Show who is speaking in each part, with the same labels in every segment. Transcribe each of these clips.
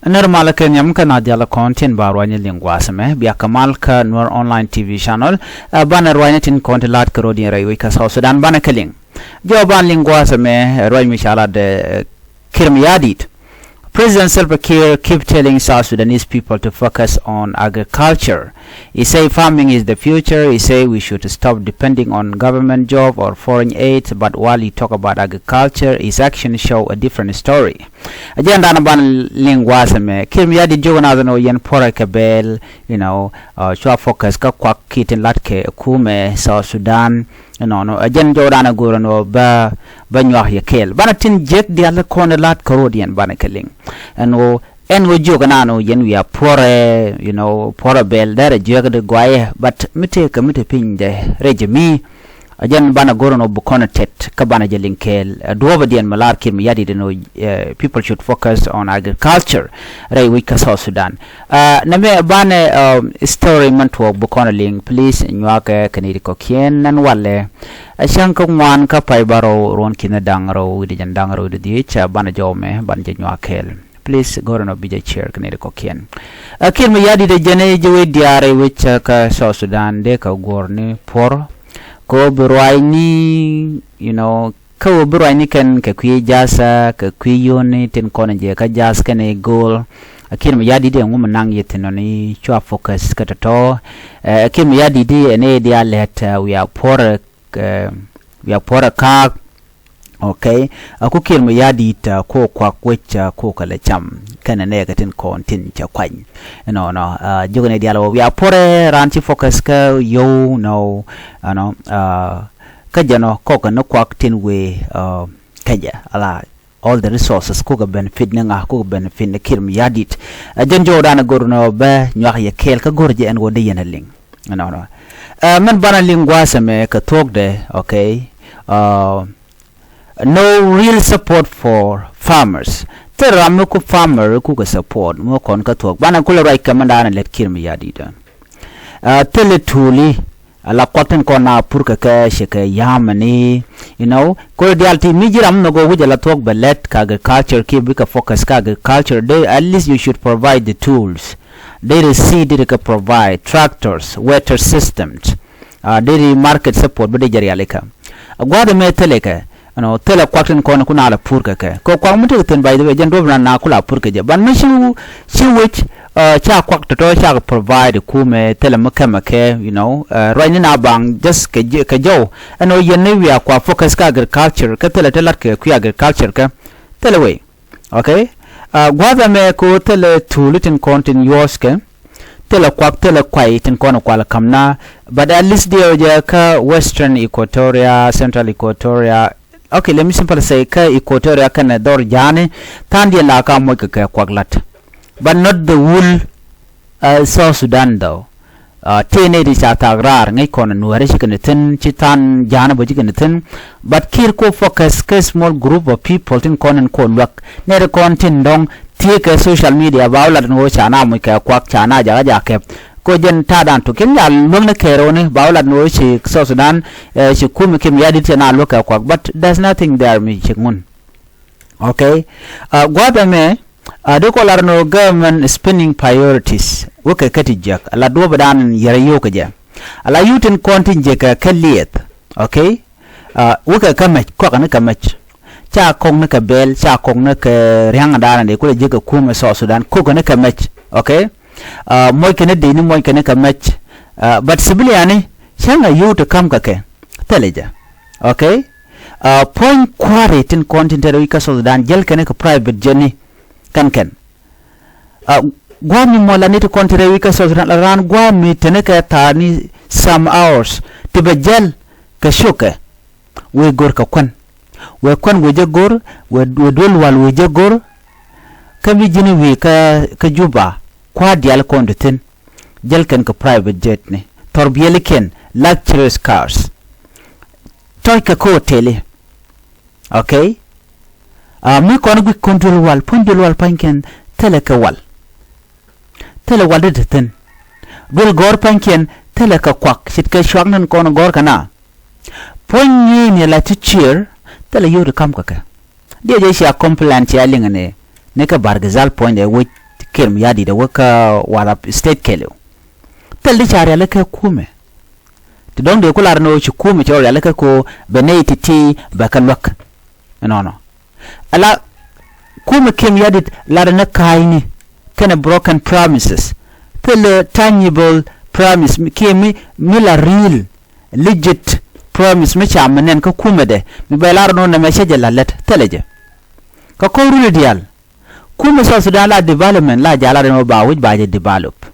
Speaker 1: Normal ke nyam kana diala content barwanya lingwasme biya kamal ka Nuer online TV channel bana rwanya tin content lat ka rodi rai ka South Sudan bana kaling jo ban lingwasme rwanya mishala de kirmiyadit President Salva Kiir keep telling South Sudanese people to focus on agriculture. He say farming is the future. He say we should stop depending on government job or foreign aid. But while he talk about agriculture, his actions show a different story. Agenda na ban lingwasme kirmiyadi jogana no yen pora kabel, show focus ka kwa kitin latke kume South Sudan. No ajen jodana goro no ba nyah yakel bana tin jek dial ko ne lat karodian bana keling and we jogana no yen we are pore bel there jog de gwaye but mite pin de rejemi ajen bana goro no bukona tet ka bana jelinkel duoba dian malar kim yadi de no people should focus on agriculture rai we ka South Sudan na me bana story man to bukona link please nywaka kaniri ko kien nan wale ashan ko wan ka pai baro ron kina dangro di jan dangro di cha bana jome ban je nyakel please goro no bija chair kaniri ko kien kim yadi de jene jewe diare we ka South Sudan de ka gorni por ko burwaini ko burwaini kan ka kwi jasa ka kwi yoni tin kono je ka jas kane goal akin mi yadi de ngum nang yetino ni chwa focus ka to akin mi yadi de ene dia let we are poor ka okay aku kin mi yadi ta ko kwa kwecha ko kala cham kana ne ka tin kontin cha kwany jogone dia lo we are poor ranchi focus ka kajano koka no kwak tin we kaja ala all the resources ko ga benefit nga ko benefit ne kirm yadit janjo dana gorno ba nyak ye kel ka gorje en wode yenaling man bana lingwasa me ka talk de okay no real support for farmers teram ko farmer ko ga support mo kon ka talk bana kula right kamanda let kirm yadita teletuli ala kwaten kona purka ka sheka yamani ko dialti mijiram no go wujala talk belet ka agriculture ki bika focus ka agriculture they at least you should provide the tools they seed they provide tractors water systems they market support bade jari aleka gwada me teleka tele kwaten kona kuna ala purka ka ko kwa mutu ten by the way jan dobna na kula purka je ban mishu she which cha kwak to cha provide kume tele makamake right na bang just ka jo yene we are kwa focus ka agriculture ka tele ka ku agriculture ka tele we okay gwada me ko tele tulutin continuous ka tele kwak tele kwai tin kono kwala kamna but at least there ka western equatoria central equatoria okay let me simply say ka equatoria kana dor jane tandi la ka mo ka kwaglat but not the wool South Sudan though tene di cha tagrar ngai kono nuare shikene tin chitan jana boji kene tin but kir ko focus ka small group of people tin konen kon lak ne re content dong tie ka social media bawla no chana mo ka kwak chana jaga ke ko jen tadan to ken yal lomna kero ne bawla no shi South Sudan shi kum kim yadi tena loka kwak but there's nothing there mi chikmun okay gwada me doko larno government spending priorities woke katijak ala do badan yarayo kaja ala yutin kontinje ka kaliyet okay woke kamach ko kana kamach cha kong na ka bel cha kong na ka ryang dana de kula jeka kuma South Sudan ko kana kamach okay moy kana de ni moy kana kamach but sibiliani shanga yuto kam ka ke teleja okay point quarry tin kontinje ka South Sudan jel kana ka private journey kan gwami mola ni to kontre wika so ran gwami tene ka tani some hours tibajal ka shuka we gor ka kwan we jagor we dol wal we jagor kami jini we ka juba kwa dial konditin jel kan ka private jet ne torbiyeliken luxurious cars toy ka ko tele okay mi kono gwi control wal pundul wal panken teleka wal tele wal de ten gol gor panken teleka kwak sit ka shwagnan kono gor kana ponyi ni la cheer tele yoru kam kaka de je sha complaint ya lingane ne ka bargazal point e we kirm yadi da waka wala state kelo tel di chari ala ka kume ti dong de kular no chi kume chori ala ka ko beneti ti bakalwak no ala kume kim yadi la na kaini kana broken promises tel tangible promise kimi mila real legit promise me chamanen ka kume de mi belar no na message lalet teleje ka ko rule dial kume so Sudan la development la jala no ba wuj ba je develop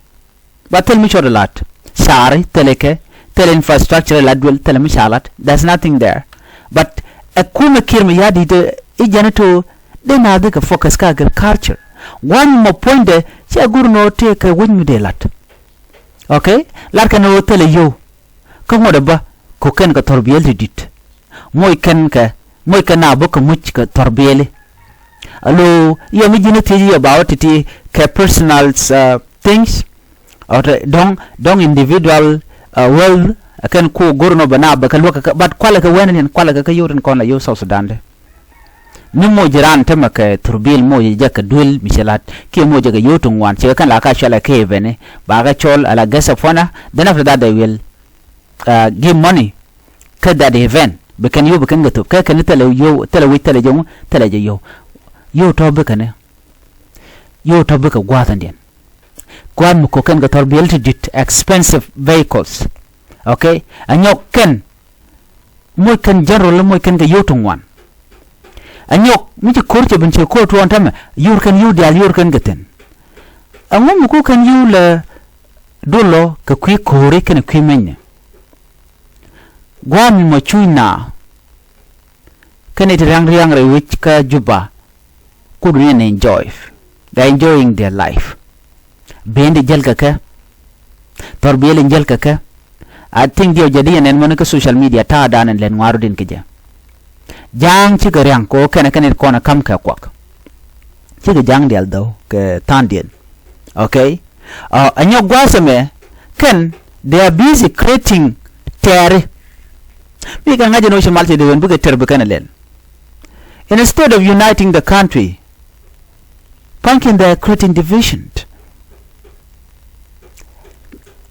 Speaker 1: ba tel mi chodalat sari teleke tel infrastructure la dwel tel mi chalat there's nothing there but a kume kirmi yadi de ijaneto de na de ka focus ka agriculture one more point de ci agurno te ka wuj mi de lat okay lar ka no tel yo ka ngoda ba ko ken ka torbiyel dit moy ken na bo ka much ka torbiyele allo yo mi jine teji about it ka personal things or don't individual well akan ko gorno bana ba ka loka but kwala ka wenen kwala ka yoren kona yo South Sudan de ni mo jiran tema ka turbil mo je ka dul misalat ke mo je ga yotun wan ce kan la ka shala ke bene ba ga chol ala gasa fona then after that they will give money ka that event bekan yo bekan gato ka kan tele yo tele wi tele jong tele je yo to bekane yo to beka gwatan den kwan mu ko kan ga torbiel to dit expensive vehicles okay anyok ken mo kan general mo kan ga yotun wan anyok mi ci korche ben ci ko to antama yur kan yu dial yur kan gaten angum ko kan yu la dolo ka kwi kore kan kwi menye gwan mo chuina kan it rang re which ka juba could really enjoy they enjoying their life bendi jel ka torbiel jel ka I think dio jadi en mon ka social media ta danen len waru din kija jang ci garang ko kana kona kam ka kwak ci ga jang del do ke tandien okay anyo gwasame ken they are busy creating terre we can ngaje no shamalti de wen buga terbe kana len instead of uniting the country punking they are creating division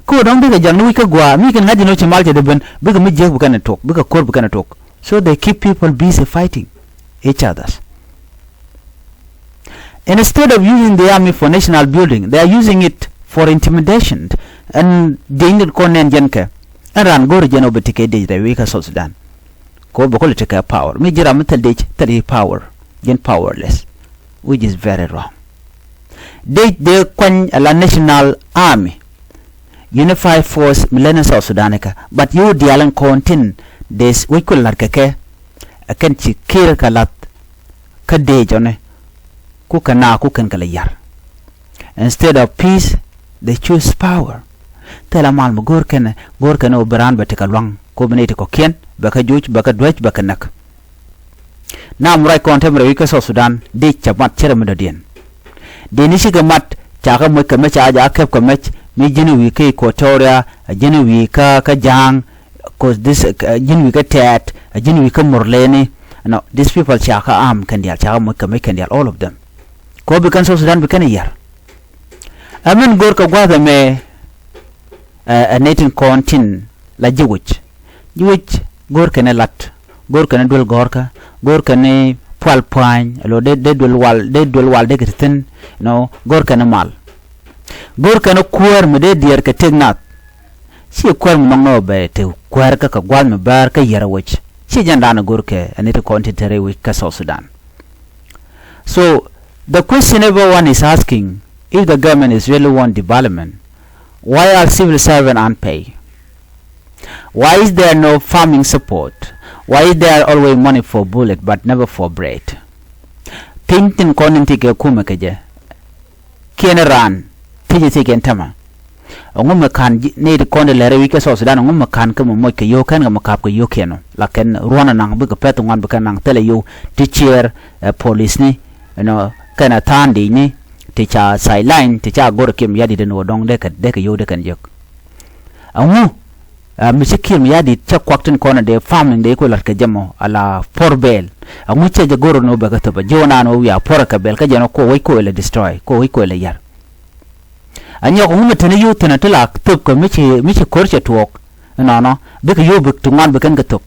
Speaker 1: ko dong biga jang wi ka gwa mi kan ngaje no shamalti de ben buga mi je buga na tok buga kor buga na tok so they keep people busy fighting each others. Instead of using the army for national building, they are using it for intimidation and the Indian Konen Jenke and ran go region over take the Weka South Sudan. Ko bokole take power. Me jira metal de power, gen powerless, which is very wrong. They kwan la national army, unified force millennium South Sudanica, but you dialan kontin des wikul larkake akan ci kira kalat kade jone ku kana ku kan kala yar instead of peace they choose power tela mal mo gor kana oberan bete kalwang ko benete ko ken baka juj baka dwech baka nak na murai contemporary wika South Sudan de chamat chere medadien de ni shiga mat chaka mo kame cha ja kep kame mi jinu wi ke Equatoria jinu wi ka jang cause this jin we get tat jin we come morleni no these people chaka am kandial chaka mo kame kandial all of them ko be kan South Sudan be kan yar amen gor ka gwa me a natin kontin la jiwich gor kan lat gor kan dul gorka gor kan pal pain lo de dul wal de geten no gor kan mal gor kan kuer me de dier ka tegnat si kwar mo no be te kwar ka gwal me bar ka yara wach si janda na gorke anita content we ka South Sudan. So the question everyone is asking, if the government is really want development, why are civil servants unpaid? Why is there no farming support? Why is there always money for bullet but never for bread? Pintin konenti ke kumekeje kieneran tiji tiken tama ngum kan ne de konde lere wi ka South Sudan ngum kan ka mo ke yo kan ngam kap ko yo keno laken ruana nang bu ka pet ngan bu kan nang tele yo teacher police ni no kana tandi ni teacher sideline teacher gor kim yadi de no dong de ka yo de kan yok awu misikim yadi cha kwakten kona de farming de ko lar ka jamo ala porbel awu che je goro no ba ka to ba jona no wi a por ka bel ka jeno ko wi ko le destroy ko wi ko le yar anya ko mutene yu tena tela tup ko michi korche tuok no bik yu bik tungan biken gatuk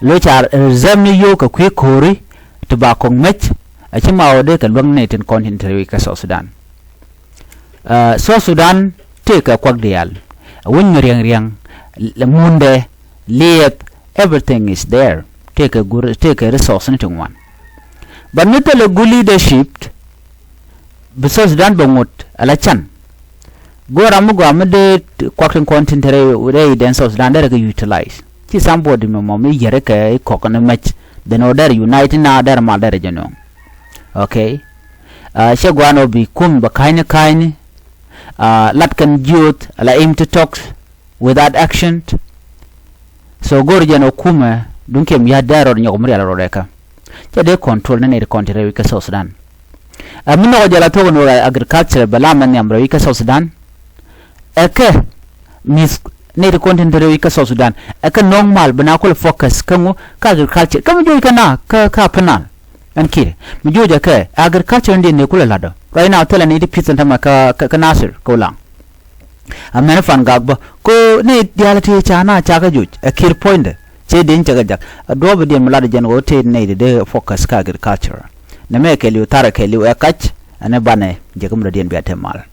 Speaker 1: lo char zamni yu ka kwi kori to ba kong mech a chima ode ka lwang ne ten content ka South Sudan South Sudan take a kwak dial when riang the munde liep everything is there take a resource into one but not a good leadership South Sudan bangot alachan go ramugo amade kwak content re den South Sudan there ka utilize ki somebody me yere ka kokona match the order united na der ma der jeno okay shegwano bi kum ba kaine latkan youth ala aim to talk without action so gorjano kuma dunkem ya daro nyogumri ala rodeka de control na ne control wika South Sudan amino jala to no agriculture balaman ne amra wika South Sudan eke mis ne content wika South Sudan eke normal bana ko focus kango ka agriculture kam jo kana ka panal ankire mi joja ke agriculture ndi ne kula lado right now tell ne pizza tama ka nasir ko lang amena fan gagba ko ne dialati chana chaka juj a kir point che den chaga jak do be den malade jan o te ne de focus ka agriculture na me ke liu tara ke liu e kach ane bane jegum den biate mal